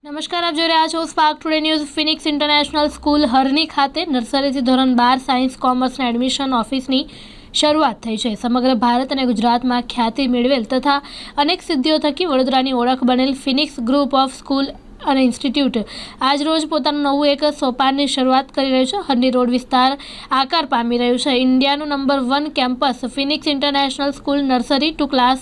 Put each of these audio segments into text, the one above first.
નમસ્કાર, આપ જોઈ રહ્યા છો Spark Today News. Phoenix International School Harni ખાતે નર્સરીથી ધોરણ 12 સાયન્સ કોમર્સના એડમિશન ઓફિસની શરૂઆત થઈ છે. સમગ્ર ભારત અને ગુજરાતમાં ખ્યાતિ મેળવેલ તથા અનેક સિદ્ધિઓ થકી વડોદરાની ઓળખ બનેલ ફિનિક્સ ગ્રુપ ઓફ સ્કૂલ અને ઇન્સ્ટિટ્યૂટ આજરોજ પોતાનું નવું એક સોપાનની શરૂઆત કરી રહ્યું છે. હરની રોડ વિસ્તાર આકાર પામી રહ્યું છે. ઇન્ડિયાનું number 1 campus Phoenix International School nursery to class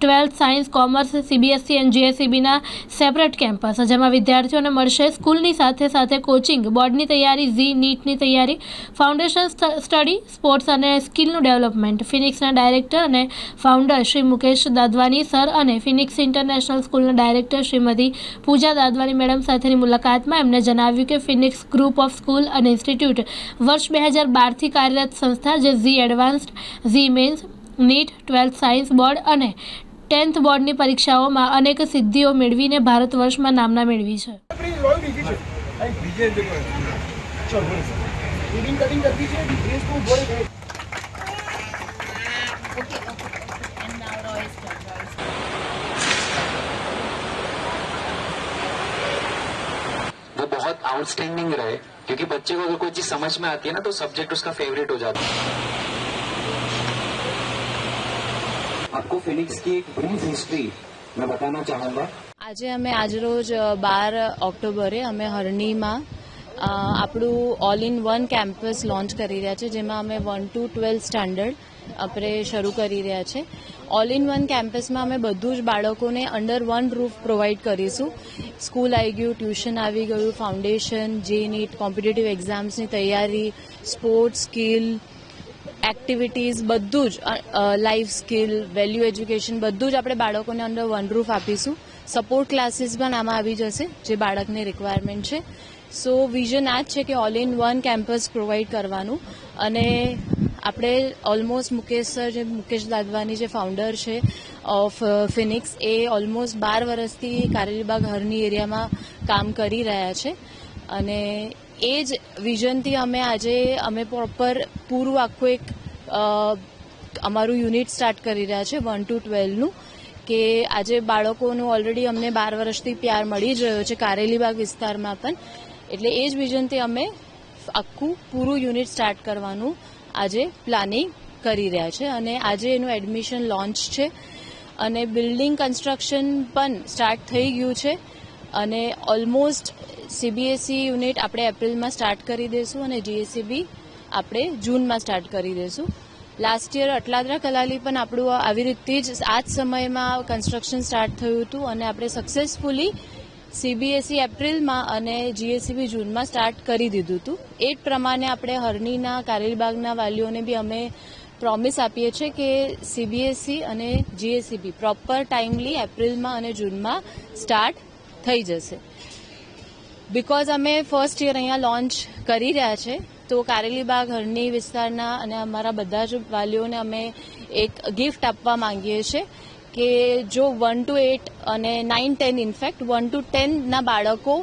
12 science commerce CBSE અને GSEBના સેપરેટ કેમ્પસ, જેમાં વિદ્યાર્થીઓને મળશે સ્કૂલની સાથે સાથે કોચિંગ, બોર્ડની તૈયારી, નીટની તૈયારી, ફાઉન્ડેશન સ્ટડી, સ્પોર્ટ્સ અને સ્કિલનું ડેવલપમેન્ટ. ફિનિક્સના ડાયરેક્ટર અને ફાઉન્ડર શ્રી મુકેશ દાદવાની સર અને ફિનિક્સ ઇન્ટરનેશનલ સ્કૂલના ડાયરેક્ટર શ્રીમતી પૂજા દાદવાની મેડમ સાથેની મુલાકાતમાં એમણે જણાવ્યું કે ફિનિક્સ ગ્રુપ ઓફ સ્કૂલ અને ઇન્સ્ટિટ્યૂટ વર્ષ 2012થી કાર્યરત સંસ્થા, જે JEE advanced, JEE mains, NEET, 12th science board અને 10th બોર્ડની પરીક્ષાઓમાં અનેક સિદ્ધિઓ મેળવીને ભારત વર્ષમાં નામના મેળવી છે. वो बहुत आउटस्टैंडिंग रहे, क्योंकि बच्चे को अगर कोई चीज समझ में आती है ना तो सब्जेक्ट उसका फेवरेट हो जाता है. आपको फिनिक्स की एक ब्रीफ हिस्ट्री मैं बताना चाहूंगा. આજે અમે આજરોજ 12 ઓક્ટોબરે અમે હરણીમાં આપણું all in one campus launch કરી રહ્યા છે, જેમાં અમે 1 to 12 સ્ટાન્ડર્ડ આપણે શરૂ કરી રહ્યા છે. ઓલ ઇન વન કેમ્પસમાં અમે બધું જ બાળકોને અંડર વન રૂફ પ્રોવાઈડ કરીશું. સ્કૂલ આવી ગયું, ટ્યુશન આવી ગયું, ફાઉન્ડેશન, નીટ, કોમ્પિટિટિવ એક્ઝામ્સની તૈયારી, સ્પોર્ટ્સ, સ્કિલ, એક્ટિવિટીઝ, બધું જ લાઈફ સ્કિલ, વેલ્યુ એજ્યુકેશન, બધું જ આપણે બાળકોને અંડર વન રૂફ આપીશું. સપોર્ટ ક્લાસીસ પણ આમાં આવી જશે, જે બાળકને રિક્વાયરમેન્ટ છે. સો વિઝન આ જ છે કે all in one campus provide કરવાનું. અને આપણે ઓલમોસ્ટ મુકેશ દાદવાની જે ફાઉન્ડર છે ઓફ ફિનિક્સ, એ ઓલમોસ્ટ 12 વર્ષથી કારેલીબાગ હરની એરિયામાં કામ કરી રહ્યા છે. અને એ જ વિઝનથી અમે પ્રોપર પૂરું આખું એક અમારું યુનિટ સ્ટાર્ટ કરી રહ્યા છે 1 to 12નું, કે આજે બાળકોનું ઓલરેડી અમને 12 વર્ષથી પ્યાર મળી જ રહ્યો છે કારેલીબાગ વિસ્તારમાં પણ. એટલે એ જ વિઝનથી અમે આખું પૂરું યુનિટ સ્ટાર્ટ કરવાનું આજે પ્લાનિંગ કરી રહ્યા છે. અને આજે એનું એડમિશન લોન્ચ છે અને બિલ્ડિંગ કન્સ્ટ્રક્શન પણ સ્ટાર્ટ થઈ ગયું છે. અને ઓલમોસ્ટ CBSE યુનિટ આપણે એપ્રિલમાં સ્ટાર્ટ કરી દઈશું અને GSEB આપણે જૂનમાં સ્ટાર્ટ કરી દઈશું. લાસ્ટ યર અટલાદરા કલાલી પણ આપણું આવી રીતે જ આ જ સમયમાં કન્સ્ટ્રક્શન સ્ટાર્ટ થયું હતું અને આપણે સક્સેસફુલી CBSE એપ્રિલમાં અને GSEB જૂનમાં સ્ટાર્ટ કરી દીધું હતું. એ જ પ્રમાણે આપણે હરણીના કારેલીબાગના વાલીઓને બી અમે પ્રોમિસ આપીએ છીએ કે CBSE અને GSEB પ્રોપર ટાઈમલી એપ્રિલમાં અને જૂનમાં સ્ટાર્ટ થઈ જશે. બિકોઝ અમે ફર્સ્ટ યર અહીંયા લોન્ચ કરી રહ્યા છે, તો કારેલીબાગ હરણી વિસ્તારના અને અમારા બધા જ વાલીઓને અમે એક ગિફ્ટ આપવા માંગીએ છીએ કે જો 1 to 8 અને 9, 10 ઇનફેક્ટ 1 to 10ના બાળકો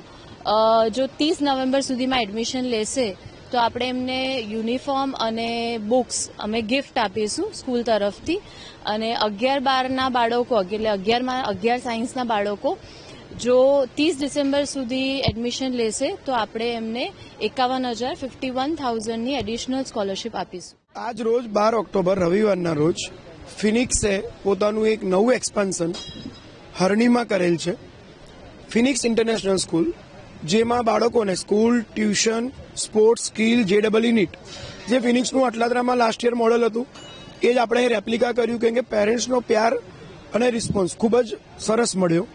જો 30 નવેમ્બર સુધીમાં એડમિશન લેશે તો આપણે એમને યુનિફોર્મ અને બુક્સ અમે ગિફ્ટ આપીશું સ્કૂલ તરફથી. અને 11-12ના બાળકો, એટલે 11 સાયન્સના બાળકો જો 30 ડિસેમ્બર સુધી એડમિશન લેશે તો આપણે એમને 51,051,000ની એડિશનલ સ્કોલરશિપ આપીશું. આજ રોજ 12 ઓક્ટોબર રવિવારના રોજ ફિનિક્સે પોતાનું એક નવું એક્સપાન્શન હરણીમાં કરેલ છે, ફિનિક્સ ઇન્ટરનેશનલ સ્કૂલ, જેમાં બાળકોને school, tuition, sports, skill, JEE NEET, જે ફિનિક્સનું અટલાદરામાં લાસ્ટ યર મોડલ હતું એ જ આપણે રેપ્લિકા કર્યું, કેમ કે પેરેન્ટ્સનો પ્યાર અને રિસ્પોન્સ ખૂબ જ સરસ મળ્યો.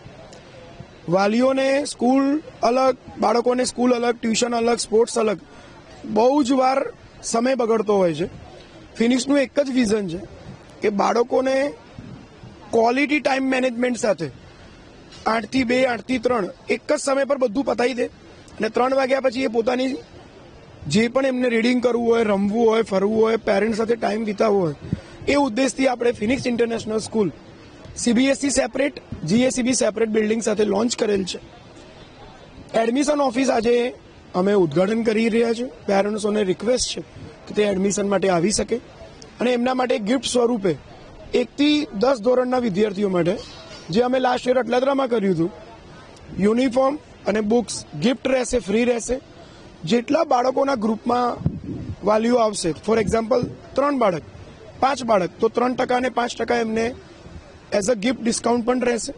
વાલીઓને સ્કૂલ અલગ, બાળકોને સ્કૂલ અલગ, ટ્યુશન અલગ, સ્પોર્ટ્સ અલગ, બહુ જ વાર સમય બગડતો હોય છે. ફિનિક્સનું એક જ વિઝન છે કે બાળકોને ક્વોલિટી ટાઈમ મેનેજમેન્ટ સાથે 8 થી 2, 8 થી 3 એક જ સમય પર બધું પતાવી દે અને 3 વાગ્યા પછી એ પોતાની જે પણ એમને રીડિંગ કરવું હોય, રમવું હોય, ફરવું હોય, પેરેન્ટ્સ સાથે ટાઈમ વિતાવવો હોય, એ ઉદ્દેશથી આપણે Phoenix International school CBSE separate, GSEB separate building સાથે લોન્ચ કરેલ છે. એડમિશન ઓફિસ આજે અમે ઉદ્ઘાટન કરી રહ્યા છીએ. પેરેન્ટ્સોને રિક્વેસ્ટ છે કે તે એડમિશન માટે આવી શકે અને એમના માટે ગિફ્ટ સ્વરૂપે 1 થી 10 ધોરણના વિદ્યાર્થીઓ માટે જે અમે લાસ્ટ યર અટલાદરામાં કર્યું હતું યુનિફોર્મ અને બુક્સ ગિફ્ટ રહેશે, ફ્રી રહેશે. જેટલા બાળકોના ગ્રુપમાં વાલીઓ આવશે, ફોર એક્ઝામ્પલ 3 બાળક 5 બાળક, તો 3% અને 5% એમને એઝ અ ગિફ્ટ ડિસ્કાઉન્ટ પણ રહેશે.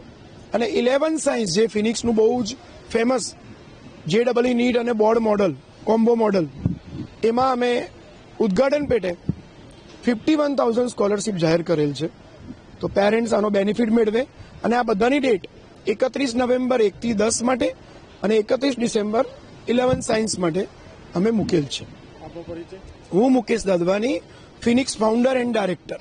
અને 11 સાયન્સ જે ફિનિક્સનું બહુ જ ફેમસ JEE નીટ અને બોર્ડ મોડલ કોમ્બો મોડલ, એમાં અમે ઉદ્ઘાટન પેટે 51,000 સ્કોલરશીપ જાહેર કરેલ છે. તો પેરેન્ટ્સ આનો બેનિફિટ મેળવે. અને આ બધાની ડેટ 31 નવેમ્બર 1 થી 10 માટે અને 31 ડિસેમ્બર 11 સાયન્સ માટે અમે મૂકેલ છે. હું Mukesh Dadwani, Phoenix founder and director.